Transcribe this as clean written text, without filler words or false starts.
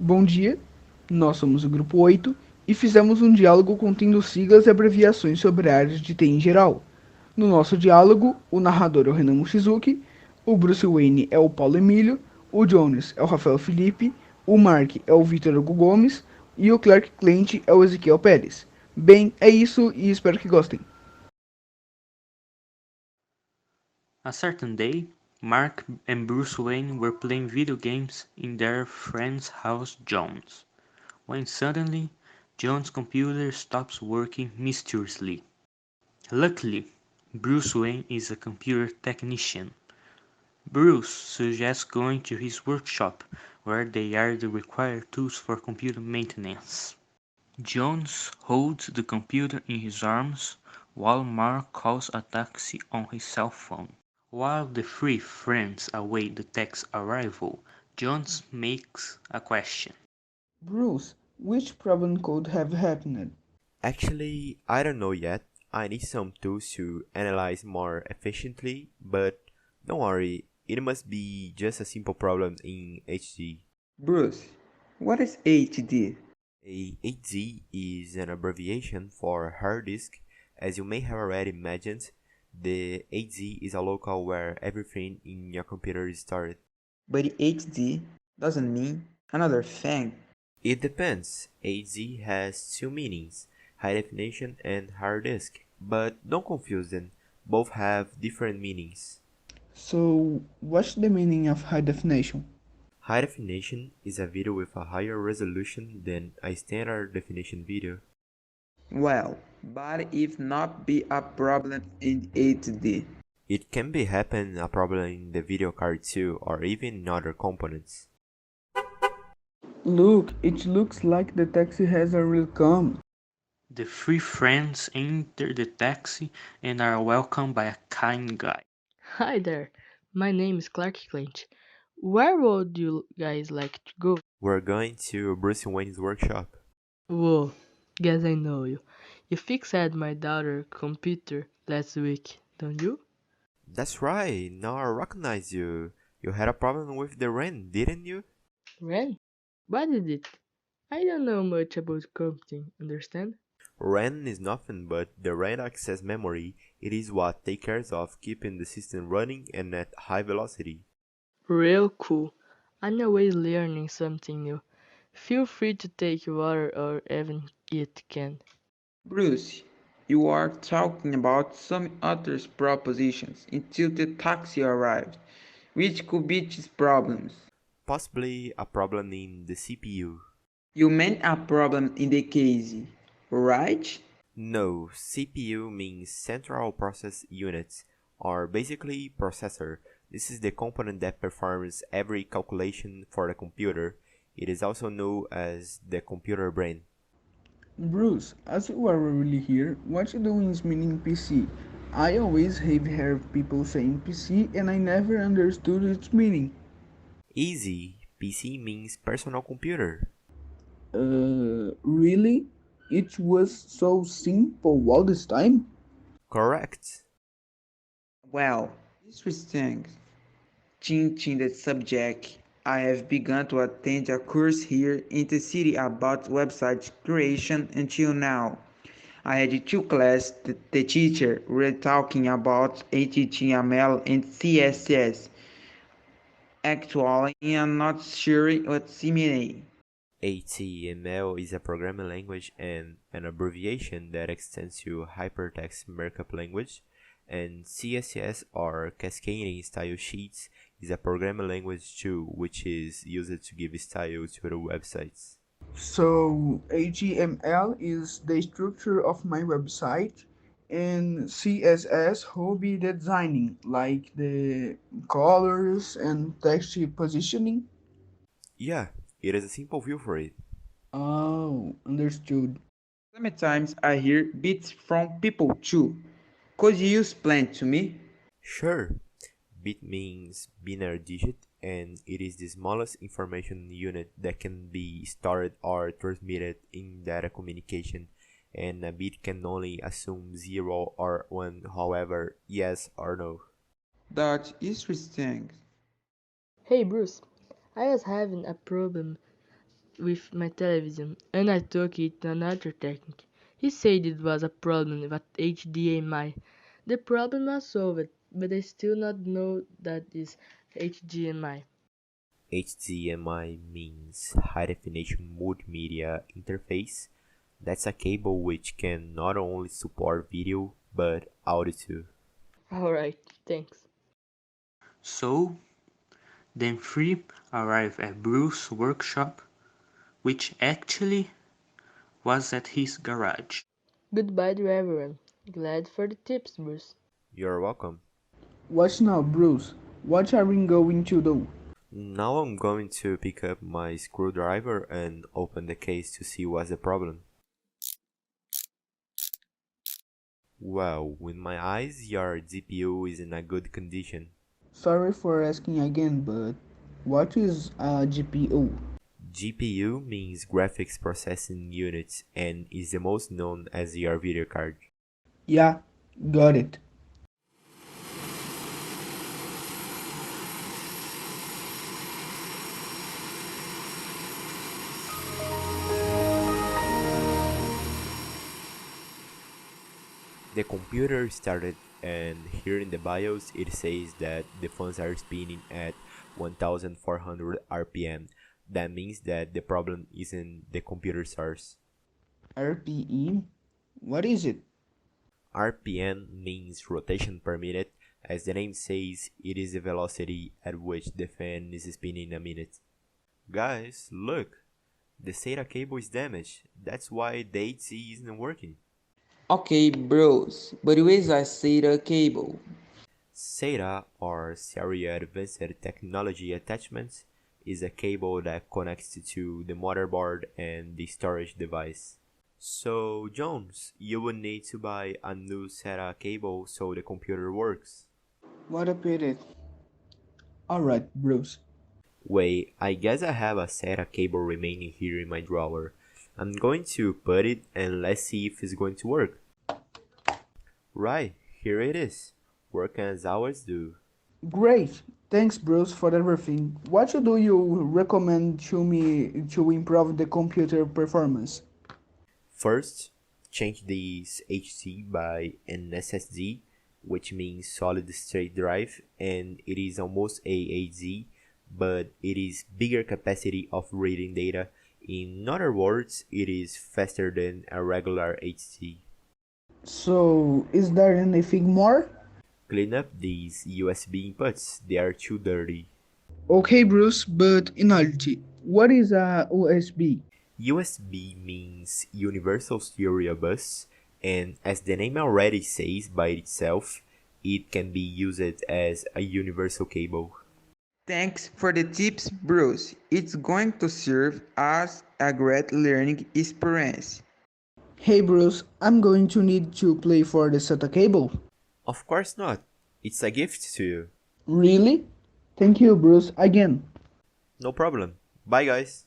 Bom dia, nós somos o Grupo 8 e fizemos um diálogo contendo siglas e abreviações sobre áreas de TI em geral. No nosso diálogo, o narrador é o Renan Mochizuki, o Bruce Wane é o Paulo Emílio, o Jones é o Raphael Fillipi, o Marc é o Vitor Hugo Gomes e o Klent é o Ezequiel Pérez. Bem, é isso e espero que gostem. A certain day, Mark and Bruce Wayne were playing video games in their friend's house Jones, when suddenly Jones' computer stops working mysteriously. Luckily, Bruce Wayne is a computer technician. Bruce suggests going to his workshop, where they are the required tools for computer maintenance. Jones holds the computer in his arms while Mark calls a taxi on his cell phone. While the three friends await the taxi's arrival, Jones makes a question. Bruce, which problem could have happened? Actually, I don't know yet. I need some tools to analyze more efficiently, but don't worry, it must be just a simple problem in HD. Bruce, what is HD? A HD is an abbreviation for hard disk. As you may have already imagined, the HD is a local where everything in your computer is stored. But HD doesn't mean another thing. It depends. HD has two meanings, high definition and hard disk, but don't confuse them. Both have different meanings. So, what's the meaning of high definition? High definition is a video with a higher resolution than a standard definition video. Well, but if not be a problem in HD. It can be happen a problem in the video card too, or even in other components. Look, it looks like the taxi has already come. The three friends enter the taxi and are welcomed by a kind guy. Hi there, my name is Klent. Where would you guys like to go? We're going to Bruce Wayne's workshop. Whoa, guess I know you. You fixed my daughter's computer last week, don't you? That's right, now I recognize you. You had a problem with the RAN, didn't you? Ren? What is it? I don't know much about computing, understand? RAM is nothing but the RAM access memory. It is what takes care of keeping the system running and at high velocity. Real cool. I'm always learning something new. Feel free to take water or even eat can. Bruce, you are talking about some other propositions until the taxi arrives, which could be these problems. Possibly a problem in the CPU. You meant a problem in the case, right? No, CPU means Central Process Unit, or basically processor. This is the component that performs every calculation for the computer. It is also known as the computer brain. Bruce, as you are really here, what you doing is meaning PC. I always have heard people saying PC and I never understood its meaning. Easy, PC means personal computer. Really? It was so simple all this time? Correct. Well, interesting. Changing the subject, I have begun to attend a course here in the city about website creation until now. I had two classes, the teacher were talking about HTML and CSS. Actually, I'm not sure what's meaning. HTML is a programming language and an abbreviation that extends to Hypertext Markup Language, and CSS or Cascading Style Sheets is a programming language too, which is used to give style to the websites. So, HTML is the structure of my website, and CSS will be the designing, like the colors and text positioning. Yeah, it is a simple view for it. Oh, understood. Sometimes I hear bits from people too. Could you explain to me? Sure, bit means binary digit, and it is the smallest information unit that can be stored or transmitted in data communication, and a bit can only assume 0 or 1, however, yes or no. That is interesting. Hey Bruce, I was having a problem with my television, and I took it to another technique. He said it was a problem with HDMI. The problem was solved, but I still not know that is HDMI. HDMI means High Definition Multimedia Interface. That's a cable which can not only support video, but audio too. Alright, thanks. So, then three arrived at Bruce's workshop, which actually was at his garage. Goodbye to everyone. Glad for the tips, Bruce. You're welcome. What now, Bruce? What are we going to do? Now I'm going to pick up my screwdriver and open the case to see what's the problem. Well, with my eyes, your GPU is in a good condition. Sorry for asking again, but what is a GPU? GPU means Graphics Processing Unit and is the most known as your video card. Yeah, got it. The computer started, and here in the BIOS it says that the fans are spinning at 1400 RPM. That means that the problem isn't the computer source. RPE? What is it? RPM means rotation per minute. As the name says, it is the velocity at which the fan is spinning a minute. Guys, look! The SATA cable is damaged. That's why the AC isn't working. Okay, bros, but where's a SATA cable? SATA, or Serial Advanced Technology Attachments, is a cable that connects to the motherboard and the storage device. So, Jones, you will need to buy a new SATA cable so the computer works. What a pity. Alright, Bruce. Wait, I guess I have a SATA cable remaining here in my drawer. I'm going to put it and let's see if it's going to work. Right, here it is. Working as always do. Great. Thanks, Bruce, for everything. What do you recommend to me to improve the computer performance? First, change this HC by an SSD, which means solid state drive, and it is almost AAZ, but it is bigger capacity of reading data. In other words, it is faster than a regular HC. So, is there anything more? Clean up these USB inputs, they are too dirty. Okay, Bruce, but in reality, what is a USB? USB means Universal Serial Bus, and as the name already says by itself, it can be used as a universal cable. Thanks for the tips, Bruce. It's going to serve as a great learning experience. Hey, Bruce, I'm going to need to play for the SATA cable. Of course not. It's a gift to you. Really? Thank you, Bruce, again. No problem. Bye guys.